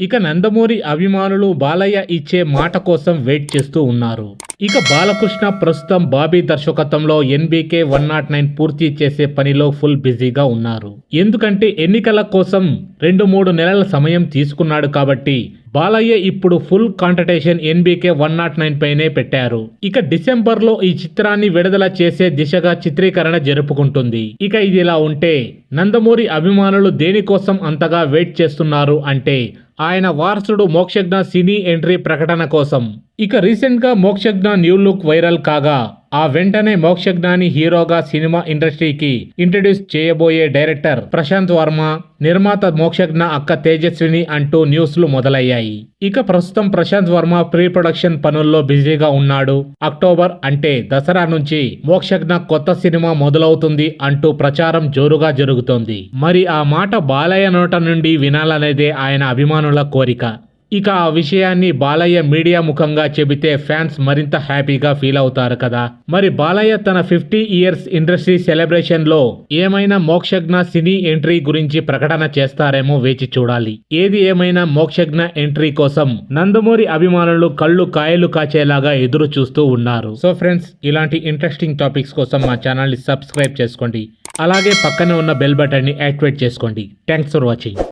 ఇక నందమూరి అభిమానులు బాలయ్య ఇచ్చే మాట కోసం వెయిట్ చేస్తూ ఉన్నారు. ఇక బాలకృష్ణ ప్రస్తుతం బాబీ దర్శకత్వంలో ఎన్బీకే 109 పూర్తి చేసే పనిలో ఫుల్ బిజీగా ఉన్నారు. ఎందుకంటే ఎన్నికల కోసం 2-3 నెలల సమయం తీసుకున్నాడు కాబట్టి బాలయ్య ఇప్పుడు ఫుల్ కాన్సంట్రేషన్ ఎన్బీకే 109 పైనే పెట్టారు. ఇక డిసెంబర్లో ఈ చిత్రాన్ని విడుదల చేసే దిశగా చిత్రీకరణ జరుపుకుంటుంది. ఇక ఇదిలా ఉంటే నందమూరి అభిమానులు దేనికోసం అంతగా వెయిట్ చేస్తున్నారు అంటే ఆయన వారసుడు మోక్షజ్ఞ సినీ ఎంట్రీ ప్రకటన కోసం. ఇక రీసెంట్ గా మోక్షజ్ఞ న్యూ లుక్ వైరల్ కాగా ఆ వెంటనే మోక్షజ్ఞాని హీరోగా సినిమా ఇండస్ట్రీకి ఇంట్రడ్యూస్ చేయబోయే డైరెక్టర్ ప్రశాంత్ వర్మ, నిర్మాత మోక్షజ్ఞ అక్క తేజస్విని అంటూ న్యూస్లు మొదలయ్యాయి. ఇక ప్రస్తుతం ప్రశాంత్ వర్మ ప్రీ ప్రొడక్షన్ పనుల్లో బిజీగా ఉన్నాడు. అక్టోబర్ అంటే దసరా నుంచి మోక్షజ్ఞ కొత్త సినిమా మొదలవుతుంది అంటూ ప్రచారం జోరుగా జరుగుతోంది. మరి ఆ మాట బాలయ్య నోట నుండి వినాలనేదే ఆయన అభిమానుల కోరిక. ఇక ఆ విషయాన్ని బాలయ్య మీడియా ముఖంగా చెబితే ఫ్యాన్స్ మరింత హ్యాపీగా ఫీల్ అవుతారు కదా. మరి బాలయ్య తన 50 ఇయర్స్ ఇండస్ట్రీ సెలబ్రేషన్ లో ఏమైనా మోక్షజ్ఞ సినీ ఎంట్రీ గురించి ప్రకటన చేస్తారేమో వేచి చూడాలి. ఏది ఏమైనా మోక్షజ్ఞ ఎంట్రీ కోసం నందమూరి అభిమానులు కళ్ళు కాయలు కాచేలాగా ఎదురు చూస్తూ ఉన్నారు. సో ఫ్రెండ్స్, ఇలాంటి ఇంట్రెస్టింగ్ టాపిక్స్ కోసం మా ఛానల్ ని సబ్స్క్రైబ్ చేసుకోండి. అలాగే పక్కనే ఉన్న బెల్ బటన్ ని యాక్టివేట్ చేసుకోండి. Thanks for watching.